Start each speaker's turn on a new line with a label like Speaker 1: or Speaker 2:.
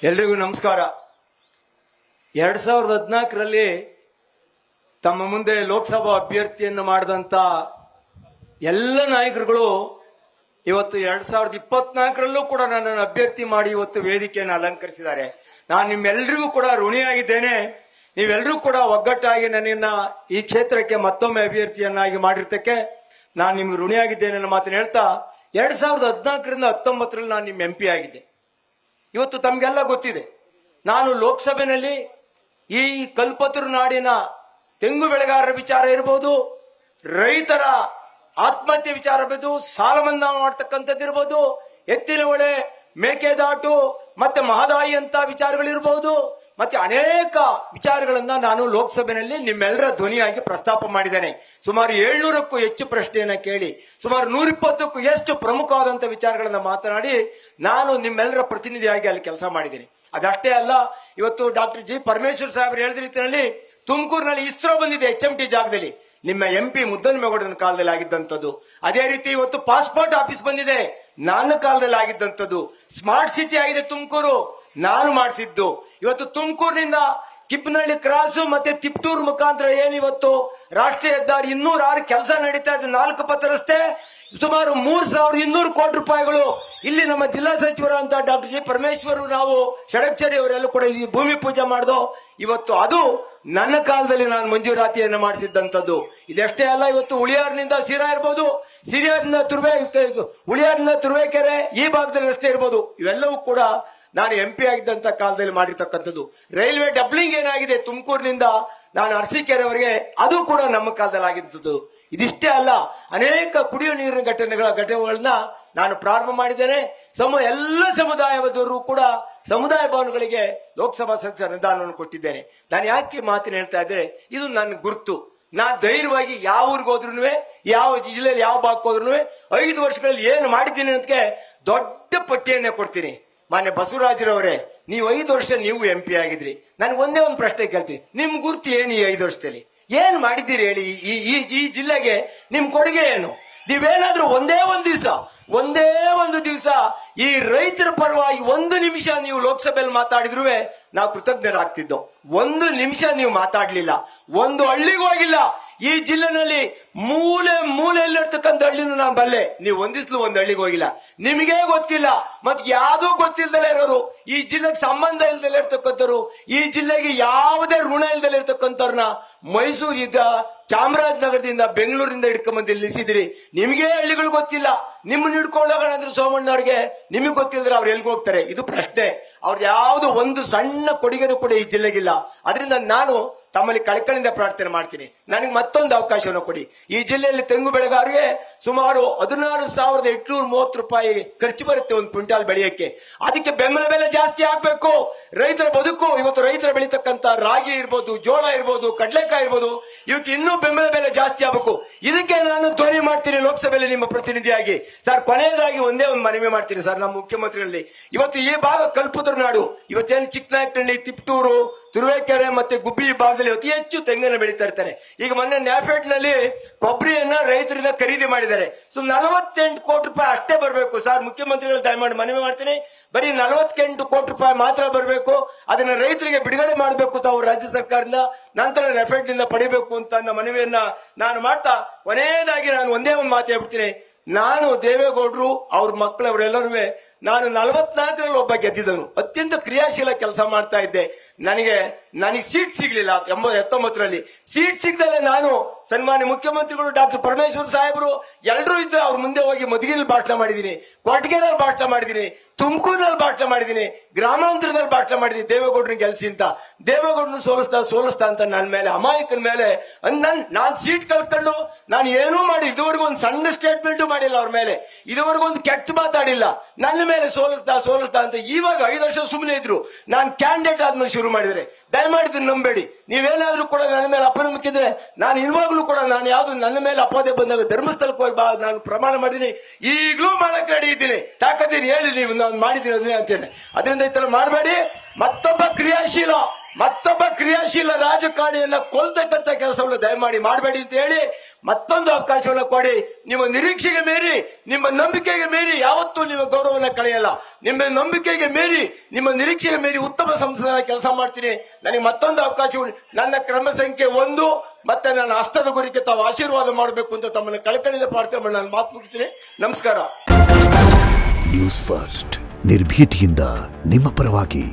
Speaker 1: ಎಲ್ರಿಗೂ ನಮಸ್ಕಾರ. 2014ರಲ್ಲಿ ತಮ್ಮ ಮುಂದೆ ಲೋಕಸಭಾ ಅಭ್ಯರ್ಥಿಯನ್ನು ಮಾಡಿದಂತ ಎಲ್ಲ ನಾಯಕರುಗಳು ಇವತ್ತು 2024ರಲ್ಲೂ ಕೂಡ ನನ್ನನ್ನು ಅಭ್ಯರ್ಥಿ ಮಾಡಿ ಇವತ್ತು ವೇದಿಕೆಯನ್ನು ಅಲಂಕರಿಸಿದ್ದಾರೆ. ನಾನು ನಿಮ್ಮೆಲ್ಲರಿಗೂ ಕೂಡ ಋಣಿಯಾಗಿದ್ದೇನೆ. ನೀವೆಲ್ಲರೂ ಕೂಡ ಒಗ್ಗಟ್ಟಾಗಿ ನನ್ನನ್ನ ಈ ಕ್ಷೇತ್ರಕ್ಕೆ ಮತ್ತೊಮ್ಮೆ ಅಭ್ಯರ್ಥಿಯನ್ನಾಗಿ ಮಾಡಿರ್ತಕ್ಕೆ ನಾನು ನಿಮ್ಗೆ ಋಣಿಯಾಗಿದ್ದೇನೆ ಅನ್ನೋ ಮಾತನ್ನು ಹೇಳ್ತಾ 2014ರಿಂದ 19ರಲ್ಲಿ ನಾನು ನಿಮ್ಮ MP ಆಗಿದ್ದೆ. ಇವತ್ತು ತಮಗೆಲ್ಲ ಗೊತ್ತಿದೆ, ನಾನು ಲೋಕಸಭೆಯಲ್ಲಿ ಈ ಕಲ್ಪತರು ನಾಡಿನ ತೆಂಗು ಬೆಳೆಗಾರರ ವಿಚಾರ ಇರ್ಬೋದು, ರೈತರ ಆತ್ಮಹತ್ಯೆ ವಿಚಾರ ಇರ್ಬೋದು, ಸಾಲ ಮನ್ನಾ ಮಾಡ್ತಕ್ಕಂಥದ್ದು ಇರ್ಬೋದು, ಎತ್ತಿನ ಹೊಳೆ, ಮೇಕೆದಾಟು ಮತ್ತೆ ಮಹದಾಯಿ ಅಂತ ವಿಚಾರಗಳಿರ್ಬೋದು, ಮತ್ತೆ ಅನೇಕ ವಿಚಾರಗಳನ್ನ ನಾನು ಲೋಕಸಭೆಯಲ್ಲಿ ನಿಮ್ಮೆಲ್ಲರ ಧ್ವನಿಯಾಗಿ ಪ್ರಸ್ತಾಪ ಮಾಡಿದ್ದೇನೆ. ಸುಮಾರು 700ಕ್ಕೂ ಹೆಚ್ಚು ಪ್ರಶ್ನೆಯನ್ನ ಕೇಳಿ ಸುಮಾರು 120ಕ್ಕೂ ಎಷ್ಟು ಪ್ರಮುಖವಾದಂತ ವಿಚಾರಗಳನ್ನ ಮಾತನಾಡಿ ನಾನು ನಿಮ್ಮೆಲ್ಲರ ಪ್ರತಿನಿಧಿಯಾಗಿ ಅಲ್ಲಿ ಕೆಲಸ ಮಾಡಿದ್ದೀನಿ. ಅದಷ್ಟೇ ಅಲ್ಲ, ಇವತ್ತು ಡಾಕ್ಟರ್ ಜಿ ಪರಮೇಶ್ವರ್ ಸಾಹೇಬರು ಹೇಳಿದ ರೀತಿಯಲ್ಲಿ ತುಮಕೂರಿನಲ್ಲಿ ಇಸ್ರೋ ಬಂದಿದೆ HMT ಜಾಗದಲ್ಲಿ, ನಿಮ್ಮ MP ಮುದ್ದನ್ಮೇಗೌಡನ ಕಾಲದಲ್ಲಿ ಆಗಿದ್ದಂಥದ್ದು. ಅದೇ ರೀತಿ ಇವತ್ತು ಪಾಸ್ಪೋರ್ಟ್ ಆಫೀಸ್ ಬಂದಿದೆ, ನನ್ನ ಕಾಲದಲ್ಲಿ ಆಗಿದ್ದಂಥದ್ದು. ಸ್ಮಾರ್ಟ್ ಸಿಟಿ ಆಗಿದೆ ತುಮಕೂರು, ನಾನು ಮಾಡಿಸಿದ್ದು. ಇವತ್ತು ತುಮಕೂರಿನಿಂದ ಕಿಪ್ಪನಹಳ್ಳಿ ಕ್ರಾಸು ಮತ್ತೆ ತಿಪ್ಟೂರು ಮುಖಾಂತರ ಏನಿವತ್ತು ರಾಷ್ಟ್ರೀಯ ಹೆದ್ದಾರಿ 206 ಕೆಲಸ ನಡೀತಾ ಇದೆ, 4 ಪಥ ರಸ್ತೆ, ಸುಮಾರು 3200 ಕೋಟಿ ರೂಪಾಯಿಗಳು. ಇಲ್ಲಿ ನಮ್ಮ ಜಿಲ್ಲಾ ಸಚಿವರಂತ ಡಾಕ್ಟರ್ ಜಿ ಪರಮೇಶ್ವರ್, ನಾವು ಷಡಕ್ಷರಿ ಅವರೆಲ್ಲ ಕೂಡ ಇಲ್ಲಿ ಭೂಮಿ ಪೂಜೆ ಮಾಡ್ದೋ. ಇವತ್ತು ಅದು ನನ್ನ ಕಾಲದಲ್ಲಿ ನಾನು ಮಂಜೂರಾತಿಯನ್ನು ಮಾಡಿಸಿದ್ದಂಥದ್ದು. ಇದಷ್ಟೇ ಅಲ್ಲ, ಇವತ್ತು ಉಳಿಯಾರಿನಿಂದ ಸಿರಾ ಇರ್ಬೋದು, ಸಿರಿಯಾರಿಂದ ಉಳಿಯಾರಿನಿಂದ ತುರುವೇಕೆರೆ ಈ ಭಾಗದಲ್ಲಿ ರಸ್ತೆ ಇರ್ಬೋದು, ಇವೆಲ್ಲವೂ ಕೂಡ ನಾನು MP ಆಗಿದ್ದಂತ ಕಾಲದಲ್ಲಿ ಮಾಡಿರ್ತಕ್ಕಂಥದ್ದು. ರೈಲ್ವೆ ಡಬ್ಲಿಂಗ್ ಏನಾಗಿದೆ ತುಮಕೂರಿನಿಂದ ನಾನು ಅರಸೀಕೆರೆವರೆಗೆ, ಅದು ಕೂಡ ನಮ್ಮ ಕಾಲದಲ್ಲಿ ಆಗಿದ್ದದ್ದು. ಇದಿಷ್ಟೇ ಅಲ್ಲ, ಅನೇಕ ಕುಡಿಯುವ ನೀರಿನ ಘಟನೆಗಳನ್ನ ನಾನು ಪ್ರಾರಂಭ ಮಾಡಿದ್ದೇನೆ. ಎಲ್ಲ ಸಮುದಾಯದವರು ಕೂಡ ಸಮುದಾಯ ಭವನಗಳಿಗೆ ಲೋಕಸಭಾ ಸದಸ್ಯರ ಅನುದಾನವನ್ನು ಕೊಟ್ಟಿದ್ದೇನೆ. ನಾನು ಯಾಕೆ ಮಾತಿನ ಹೇಳ್ತಾ ಇದ್ರೆ, ಇದು ನನ್ನ ಗುರುತು. ನಾ ಧೈರ್ಯವಾಗಿ ಯಾವ ಊರಿಗೆ ಹೋದ್ರು, ಯಾವ ಜಿಲ್ಲೆಯಲ್ಲಿ ಯಾವ ಭಾಗಕ್ಕೆ ಹೋದ್ರು 5 ವರ್ಷಗಳಲ್ಲಿ ಏನು ಮಾಡಿದ್ದೀನಿ ಅದಕ್ಕೆ ದೊಡ್ಡ ಪಟ್ಟಿಯನ್ನೇ ಕೊಡ್ತೀನಿ. ಮಾನ್ಯ ಬಸವರಾಜರವರೇ, ನೀವು 5 ವರ್ಷ ನೀವು MP ಆಗಿದ್ರಿ. ನನಗೆ ಒಂದೇ ಒಂದು ಪ್ರಶ್ನೆ ಕೇಳ್ತೀನಿ, ನಿಮ್ ಗುರುತು ಏನು? ಈ 5 ವರ್ಷದಲ್ಲಿ ಏನ್ ಮಾಡಿದ್ದೀರಿ ಹೇಳಿ? ಈ ಜಿಲ್ಲೆಗೆ ನಿಮ್ ಕೊಡುಗೆ ಏನು? ನೀವೇನಾದ್ರೂ ಒಂದೇ ಒಂದು ದಿವಸ ಈ ರೈತರ ಪರವಾಗಿ 1 ನಿಮಿಷ ನೀವು ಲೋಕಸಭೆಯಲ್ಲಿ ಮಾತಾಡಿದ್ರು ನಾವು ಕೃತಜ್ಞರಾಗ್ತಿದ್ದೋ. 1 ನಿಮಿಷ ನೀವು ಮಾತಾಡ್ಲಿಲ್ಲ, ಒಂದು ಹಳ್ಳಿಗೂ ಹೋಗಿಲ್ಲ. ಈ ಜಿಲ್ಲೆನಲ್ಲಿ ಮೂಲೆಯಲ್ಲಿರ್ತಕ್ಕಂಥ ಹಳ್ಳಿನೂ ನಾನು ಬಲ್ಲೆ, ನೀವು ಒಂದಿಸ್ಲು ಒಂದು ಹಳ್ಳಿಗೆ ಹೋಗಿಲ್ಲ, ನಿಮಗೇ ಗೊತ್ತಿಲ್ಲ. ಮತ್ ಯಾವ್ದೂ ಗೊತ್ತಿಲ್ದಲೇ ಇರೋರು, ಈ ಜಿಲ್ಲೆಗೆ ಸಂಬಂಧ ಇಲ್ದಲೇ ಇರ್ತಕ್ಕಂಥವ್ರು, ಈ ಜಿಲ್ಲೆಗೆ ಯಾವುದೇ ಋಣ ಇಲ್ದಲೇ ಇರ್ತಕ್ಕಂಥವ್ರನ್ನ ಮೈಸೂರಿಂದ, ಚಾಮರಾಜನಗರದಿಂದ, ಬೆಂಗಳೂರಿಂದ ಹಿಡ್ಕೊಂಬಂದು ನಿಲ್ಲಿಸಿದಿರಿ. ನಿಮ್ಗೆ ಹಳ್ಳಿಗಳು ಗೊತ್ತಿಲ್ಲ. ನಿಮ್ಮನ್ನ ಹಿಡ್ಕೊಂಡೋಗೋಣಂದ್ರೆ ಸೋಮಣ್ಣವ್ರಿಗೆ ನಿಮಗೆ ಗೊತ್ತಿಲ್ಲದ್ರೆ ಅವ್ರು ಎಲ್ಗೆ ಹೋಗ್ತಾರೆ? ಇದು ಪ್ರಶ್ನೆ. ಅವ್ರು ಯಾವ್ದು ಒಂದು ಸಣ್ಣ ಕೊಡುಗೆನೂ ಕೂಡ ಈ ಜಿಲ್ಲೆಗಿಲ್ಲ. ಅದರಿಂದ ನಾನು ತಮ್ಮಲ್ಲಿ ಕಳಕಳಿಂದ ಪ್ರಾರ್ಥನೆ ಮಾಡ್ತೀನಿ, ನನಗೆ ಮತ್ತೊಂದು ಅವಕಾಶವನ್ನು ಕೊಡಿ. ಈ ಜಿಲ್ಲೆಯಲ್ಲಿ ತೆಂಗು ಬೆಳೆಗಾರರಿಗೆ ಸುಮಾರು 16,830 ರೂಪಾಯಿ ಖರ್ಚು ಬರುತ್ತೆ ಒಂದು ಕ್ವಿಂಟಾಲ್ ಬೆಳೆಯಕ್ಕೆ. ಅದಕ್ಕೆ ಬೆಂಬಲ ಬೆಲೆ ಜಾಸ್ತಿ ಆಗ್ಬೇಕು. ರೈತರ ಬದುಕು, ಇವತ್ತು ರೈತರ ಬೆಳೀತಕ್ಕಂತ ರಾಗಿ ಇರ್ಬೋದು, ಜೋಳ ಇರ್ಬೋದು, ಕಡಲೆಕಾಯಿ ಇರ್ಬೋದು, ಇವಕ್ಕೆ ಇನ್ನೂ ಬೆಂಬಲ ಬೆಲೆ ಜಾಸ್ತಿ ಆಗ್ಬೇಕು. ಇದಕ್ಕೆ ನಾನು ಧ್ವನಿ ಮಾಡ್ತೀನಿ ಲೋಕಸಭೆಯಲ್ಲಿ ನಿಮ್ಮ ಪ್ರತಿನಿಧಿಯಾಗಿ. ಸರ್, ಕೊನೆಯದಾಗಿ ಒಂದೇ ಒಂದು ಮನವಿ ಮಾಡ್ತೀನಿ ಸರ್, ನಮ್ಮ ಮುಖ್ಯಮಂತ್ರಿಗಳಲ್ಲಿ. ಇವತ್ತು ಈ ಭಾಗ ಕಲ್ಪತರು ನಾಡು, ಇವತ್ತೇನು ಚಿಕ್ಕನಾಯಕನಹಳ್ಳಿ, ತಿಪ್ಟೂರು, ತುರುವೇಕೆರೆ ಮತ್ತೆ ಗುಬ್ಬಿ ಭಾಗದಲ್ಲಿ ಅತಿ ಹೆಚ್ಚು ತೆಂಗನ್ನು ಬೆಳೀತಾ ಇರ್ತಾರೆ. ಈಗ ಮೊನ್ನೆ ನ್ಯಾಫೆಡ್ ನಲ್ಲಿ ಕೊಬ್ಬರಿಯನ್ನ ರೈತರಿಂದ ಖರೀದಿ ಮಾಡಿದ್ದಾರೆ. 48 ಕೋಟಿ ರೂಪಾಯಿ ಅಷ್ಟೇ ಬರಬೇಕು ಸರ್. ಮುಖ್ಯಮಂತ್ರಿಗಳು ದಯಮಾಡಿ ಮನವಿ ಮಾಡ್ತೀನಿ, ಬರೀ 48 ಕೋಟಿ ರೂಪಾಯಿ ಮಾತ್ರ ಬರಬೇಕು. ಅದನ್ನ ರೈತರಿಗೆ ಬಿಡುಗಡೆ ಮಾಡಬೇಕು ತಾವು ರಾಜ್ಯ ಸರ್ಕಾರದಿಂದ, ನಂತರ ನ್ಯಾಫೆಡ್ ನಿಂದ ಪಡಿಬೇಕು ಅಂತ ನನ್ನ ಮನವಿಯನ್ನ ನಾನು ಮಾಡ್ತಾ ಕೊನೆಯದಾಗಿ ನಾನು ಒಂದೇ ಒಂದು ಮಾತು ಹೇಳ್ಬಿಡ್ತೀನಿ. ನಾನು ದೇವೇಗೌಡರು ಅವ್ರ ಮಕ್ಕಳವರೆಲ್ಲರೂ ನಾನು 44ರಲ್ಲಿ ಒಬ್ಬ ಗೆದ್ದಿದ್ದನು, ಅತ್ಯಂತ ಕ್ರಿಯಾಶೀಲ ಕೆಲಸ ಮಾಡ್ತಾ ಇದ್ದೆ. ನನಗೆ ಸೀಟ್ ಸಿಗ್ಲಿಲ್ಲ. 19ರಲ್ಲಿ ಸೀಟ್ ಸಿಗದಲ್ಲೇ ನಾನು ಸನ್ಮಾನ್ಯ ಮುಖ್ಯಮಂತ್ರಿಗಳು ಡಾಕ್ಟರ್ ಪರಮೇಶ್ವರ್ ಸಾಹೇಬರು ಎಲ್ಲರೂ ಇದ್ದರೆ ಅವ್ರ ಮುಂದೆ ಹೋಗಿ ಮಧುಗಿರಿಯಲ್ಲಿ ಭಾಷಣ ಮಾಡಿದ್ದೀನಿ, ಕೊಟ್ಟಿಗೆನಲ್ಲಿ ಭಾಷಣ ಮಾಡಿದ್ದೀನಿ, ತುಮಕೂರಿನಲ್ಲಿ ಭಾಷಣ ಮಾಡಿದ್ದೀನಿ, ಗ್ರಾಮಾಂತರದಲ್ಲಿ ಭಾಷಣ ಮಾಡಿದ್ದೀನಿ. ದೇವೇಗೌಡರನ್ನ ಗೆಲ್ಸಿ ಅಂತ, ದೇವೇಗೌಡರನ್ನ ಸೋಲಿಸ್ತಾ ಅಂತ ನನ್ನ ಮೇಲೆ, ಅಮಾಯಕನ ಮೇಲೆ ನಾನು ಸೀಟ್ ಕಳ್ಕೊಂಡು ನಾನು ಏನೂ ಮಾಡಿ ಇದುವರೆಗೂ ಒಂದು ಸಣ್ಣ ಸ್ಟೇಟ್ಮೆಂಟ್ ಮಾಡಿಲ್ಲ ಅವ್ರ ಮೇಲೆ, ಇದುವರೆಗೂ ಒಂದು ಕೆಟ್ಟ ಮಾತಾಡಿಲ್ಲ. ನನ್ನ ಮೇಲೆ ಸೋಲಿಸ್ತಾ ಅಂತ ಇವಾಗ 5 ವರ್ಷ ಸುಮ್ಮನೆ ಇದ್ರು. ನಾನು ಕ್ಯಾಂಡಿಡೇಟ್ ಆದ್ಮೇಲೆ ಶುರು ಮಾಡಿದ್ರೆ ದಯಮಾಡಿ ನಂಬೇಡಿ. ನೀವೇನಾದ್ರೂ ಕೂಡ ನನ್ನ ಮೇಲೆ ಅಪನಂಬಿಕಿದ್ರೆ ನಾನು ಇನ್ವಾಗ್ಲೂ ಕೂಡ ನಾನು ಯಾವ್ದು ನನ್ನ ಮೇಲೆ ಅಪವಾದ ಬಂದಾಗ ಧರ್ಮಸ್ಥಳಕ್ಕೆ ಹೋಗಿ ನಾನು ಪ್ರಮಾಣ ಮಾಡಿದ್ದೀನಿ, ಈಗಲೂ ಮಾಡಕ್ಕೆ ರೆಡಿ ಇದ್ದೀನಿ. ತಾಕತ್ತೀನಿ ಹೇಳಿ ನೀವು ನಾನು ಮಾಡಿದ್ದೀನಿ ಅದನ್ನೇ ಅಂತೇಳಿ. ಅದರಿಂದ ಈ ತರ ಮಾಡಬೇಡಿ. ಮತ್ತೊಬ್ಬ ಕ್ರಿಯಾಶೀಲ ರಾಜಕಾರಣಿಯನ್ನ ಕೊಲ್ತಕ್ಕಂಥ ಕೆಲಸವನ್ನು ದಯಮಾಡಿ ಮಾಡಬೇಡಿ ಅಂತ ಹೇಳಿ ಮತ್ತೊಂದು ಅವಕಾಶವನ್ನು ಕೊಡಿ. ನಿಮ್ಮ ನಿರೀಕ್ಷೆಗೆ ಮೀರಿ, ನಿಮ್ಮ ನಂಬಿಕೆಗೆ ಮೀರಿ ಯಾವತ್ತೂ ನಿಮ್ಮ ಗೌರವನ ಕಳೆಯಲ್ಲ. ನಿಮ್ಮ ನಂಬಿಕೆಗೆ ಮೀರಿ, ನಿಮ್ಮ ನಿರೀಕ್ಷೆಗೆ ಮೀರಿ ಉತ್ತಮ ಸಂಸ್ಥೆಯ ಕೆಲಸ ಮಾಡ್ತೀನಿ. ನನಗೆ ಮತ್ತೊಂದು ಅವಕಾಶ, ನನ್ನ ಕ್ರಮ ಸಂಖ್ಯೆ 1 ಮತ್ತೆ ನನ್ನ ಹಸ್ತದ ಗುರಿಗೆ ತಾವು ಆಶೀರ್ವಾದ ಮಾಡಬೇಕು ಅಂತ ತಮ್ಮನ್ನು ಕಳಕಳಿಯಿಂದ ಪ್ರಾರ್ಥನೆ ಮಾಡಿ ನಾನು ಮಾತು ಮುಗಿಸ್ತೀನಿ. ನಮಸ್ಕಾರ.
Speaker 2: ನ್ಯೂಸ್ ಫಸ್ಟ್, ನಿರ್ಭೀತಿಯಿಂದ ನಿಮ್ಮ ಪರವಾಗಿ.